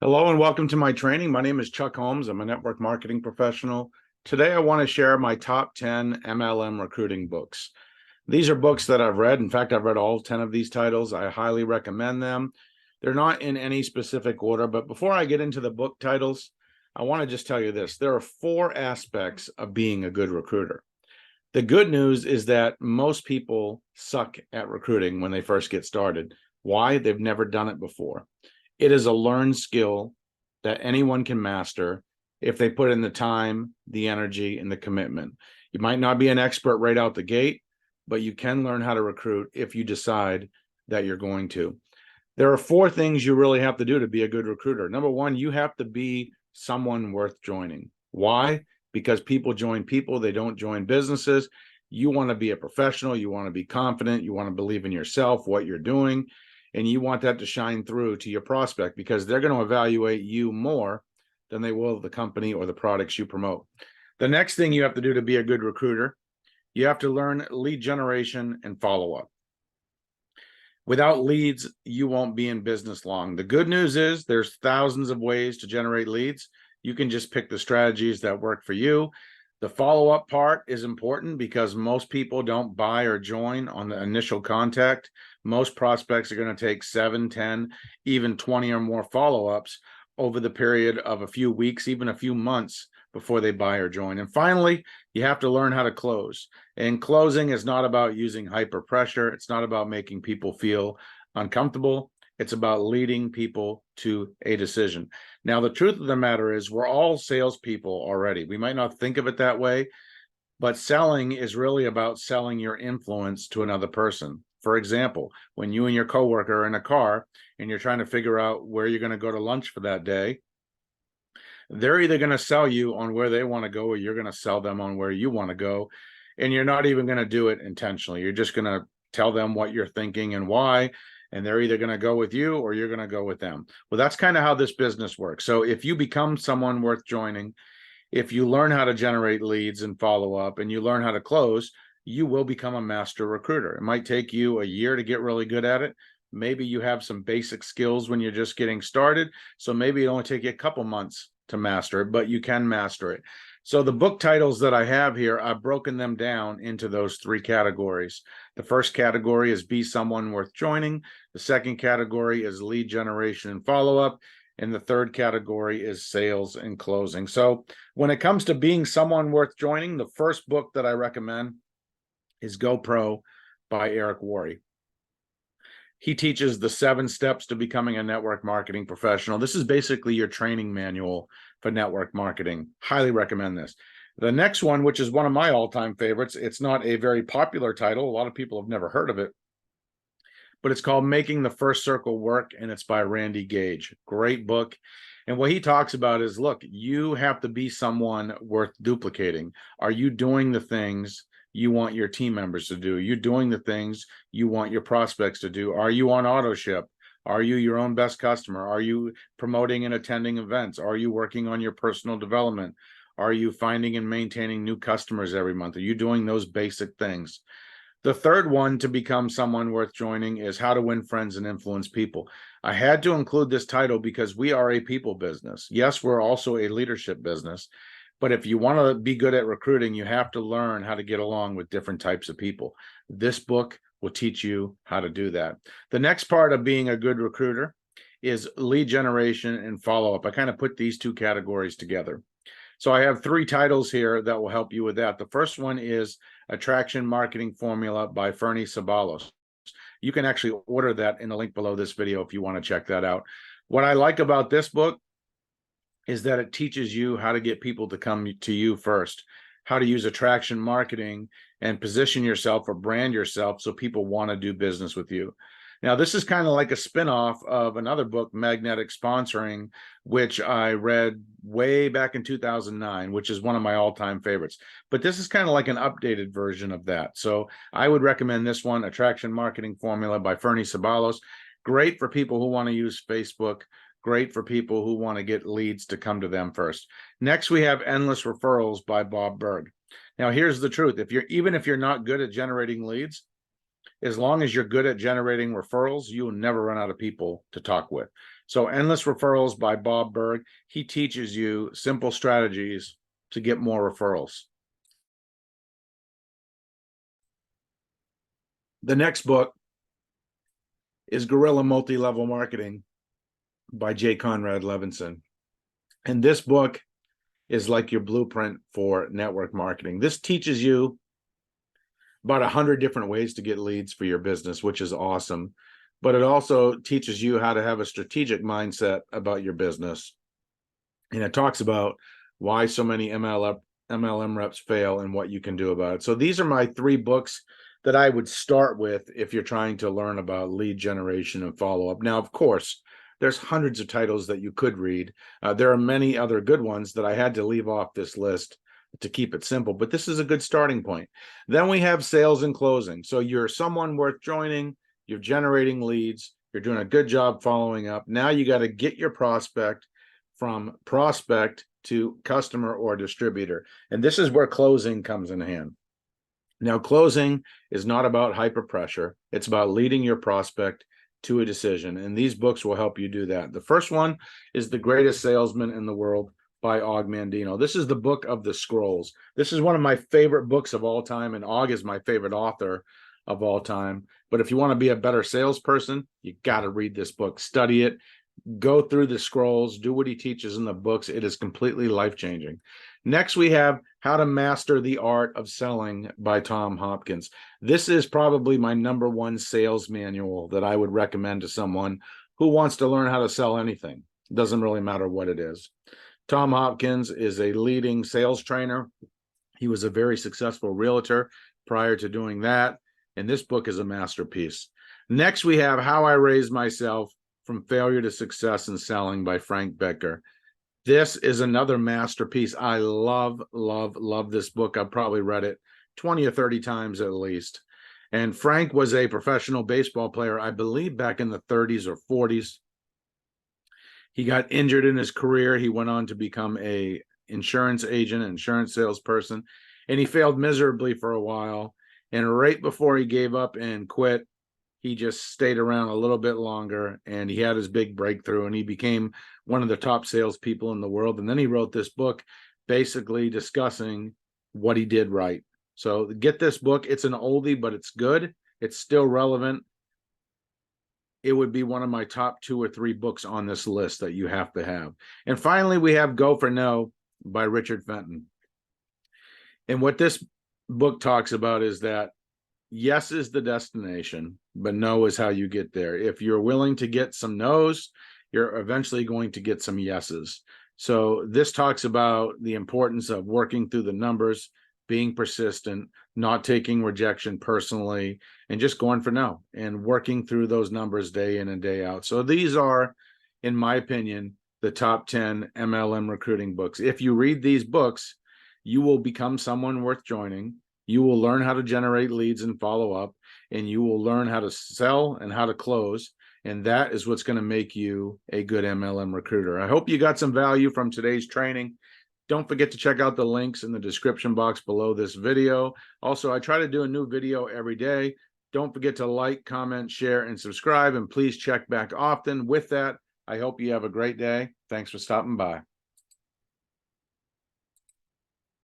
Hello and welcome to my training. My name is Chuck Holmes. I'm a network marketing professional. Today, I want to share my top 10 MLM recruiting books. These are books that I've read. In fact, I've read all 10 of these titles. I highly recommend them. They're not in any specific order, but before I get into the book titles, I want to just tell you this. There are 4 aspects of being a good recruiter. The good news is that most people suck at recruiting when they first get started. Why? They've never done it before. It is a learned skill that anyone can master if they put in the time, the energy, and the commitment. You might not be an expert right out the gate, but you can learn how to recruit if you decide that you're going to. There are 4 things you really have to do to be a good recruiter. Number 1, you have to be someone worth joining. Why? Because people join people, they don't join businesses. You want to be a professional, you want to be confident, you want to believe in yourself, what you're doing, and you want that to shine through to your prospect because they're going to evaluate you more than they will the company or the products you promote. The next thing you have to do to be a good recruiter, you have to learn lead generation and follow-up. Without leads, you won't be in business long. The good news is there's thousands of ways to generate leads. You can just pick the strategies that work for you. The follow-up part is important because most people don't buy or join on the initial contact. Most prospects are going to take 7, 10, even 20 or more follow-ups over the period of a few weeks, even a few months before they buy or join. And finally, you have to learn how to close. And closing is not about using hyper pressure. It's not about making people feel uncomfortable. It's about leading people to a decision. Now, the truth of the matter is we're all salespeople already. We might not think of it that way, but selling is really about selling your influence to another person. For example, when you and your coworker are in a car and you're trying to figure out where you're going to go to lunch for that day, they're either going to sell you on where they want to go or you're going to sell them on where you want to go. And you're not even going to do it intentionally. You're just going to tell them what you're thinking and why. And they're either going to go with you or you're going to go with them. Well, that's kind of how this business works. So if you become someone worth joining, if you learn how to generate leads and follow up and you learn how to close, you will become a master recruiter. It might take you a year to get really good at it. Maybe you have some basic skills when you're just getting started. So maybe it only take you a couple months to master it, but you can master it. So the book titles that I have here, I've broken them down into those 3 categories. The first category is Be Someone Worth Joining. The second category is Lead Generation and Follow-Up. And the third category is Sales and Closing. So when it comes to being someone worth joining, the first book that I recommend is Go Pro by Eric Worre. He teaches the 7 steps to becoming a network marketing professional. This is basically your training manual for network marketing. Highly recommend this. The next one, which is one of my all-time favorites, it's not a very popular title. A lot of people have never heard of it, but it's called Making the First Circle Work, and it's by Randy Gage. Great book. And what he talks about is, look, you have to be someone worth duplicating. Are you doing the things you want your team members to do? You're doing the things you want your prospects to do. Are you on auto ship? Are you your own best customer? Are you promoting and attending events? Are you working on your personal development? Are you finding and maintaining new customers every month? Are you doing those basic things? The third one to become someone worth joining is How to Win Friends and Influence People. I had to include this title because we are a people business. Yes, we're also a leadership business. But if you want to be good at recruiting, you have to learn how to get along with different types of people. This book will teach you how to do that. The next part of being a good recruiter is lead generation and follow-up. I kind of put these 2 categories together. So I have 3 titles here that will help you with that. The first one is Attraction Marketing Formula by Fernie Sabalos. You can actually order that in the link below this video if you want to check that out. What I like about this book is that it teaches you how to get people to come to you first, how to use attraction marketing and position yourself or brand yourself so people want to do business with you. Now, this is kind of like a spinoff of another book, Magnetic Sponsoring, which I read way back in 2009, which is one of my all-time favorites. But this is kind of like an updated version of that. So I would recommend this one, Attraction Marketing Formula by Fernie Sabalos. Great for people who want to use Facebook. Great for people who want to get leads to come to them first. Next, we have Endless Referrals by Bob Berg. Now, here's the truth. Even if you're not good at generating leads, as long as you're good at generating referrals, you will never run out of people to talk with. So Endless Referrals by Bob Burg, he teaches you simple strategies to get more referrals. The next book is Guerrilla Multi-Level Marketing by J. Conrad Levinson. And this book is like your blueprint for network marketing. This teaches you about 100 different ways to get leads for your business, which is awesome. But it also teaches you how to have a strategic mindset about your business. And it talks about why so many MLM reps fail and what you can do about it. So these are my 3 books that I would start with if you're trying to learn about lead generation and follow-up. Now, of course, there's hundreds of titles that you could read. There are many other good ones that I had to leave off this list to keep it simple, but this is a good starting point. Then we have sales and closing. So you're someone worth joining, you're generating leads, you're doing a good job following up. Now you got to get your prospect from prospect to customer or distributor. And this is where closing comes in hand. Now, closing is not about hyper pressure. It's about leading your prospect to a decision. And these books will help you do that. The first one is The Greatest Salesman in the World by Og Mandino. This is the book of the scrolls. This is one of my favorite books of all time, and Og is my favorite author of all time. But if you want to be a better salesperson, you got to read this book, study it, go through the scrolls, do what he teaches in the books. It is completely life-changing. Next, we have How to Master the Art of Selling by Tom Hopkins. This is probably my #1 sales manual that I would recommend to someone who wants to learn how to sell anything. It doesn't really matter what it is. Tom Hopkins is a leading sales trainer. He was a very successful realtor prior to doing that, and this book is a masterpiece. Next, we have How I Raised Myself from Failure to Success in Selling by Frank Becker. This is another masterpiece. I love, love, love this book. I've probably read it 20 or 30 times at least. And Frank was a professional baseball player, I believe back in the 30s or 40s. He got injured in his career. He went on to become a insurance agent, insurance salesperson, and he failed miserably for a while. And right before he gave up and quit, he just stayed around a little bit longer, and he had his big breakthrough, and he became one of the top salespeople in the world. And then he wrote this book basically discussing what he did right. So get this book. It's an oldie, but it's good. It's still relevant. It would be one of my top 2 or 3 books on this list that you have to have. And finally, we have Go for No by Richard Fenton. And what this book talks about is that yes is the destination, but no is how you get there. If you're willing to get some no's, you're eventually going to get some yeses. So this talks about the importance of working through the numbers, being persistent, not taking rejection personally, and just going for no and working through those numbers day in and day out. So these are, in my opinion, the top 10 MLM recruiting books. If you read these books, you will become someone worth joining. You will learn how to generate leads and follow up, and you will learn how to sell and how to close. And that is what's going to make you a good MLM recruiter. I hope you got some value from today's training. Don't forget to check out the links in the description box below this video. Also, I try to do a new video every day. Don't forget to like, comment, share, and subscribe. And please check back often. With that, I hope you have a great day. Thanks for stopping by.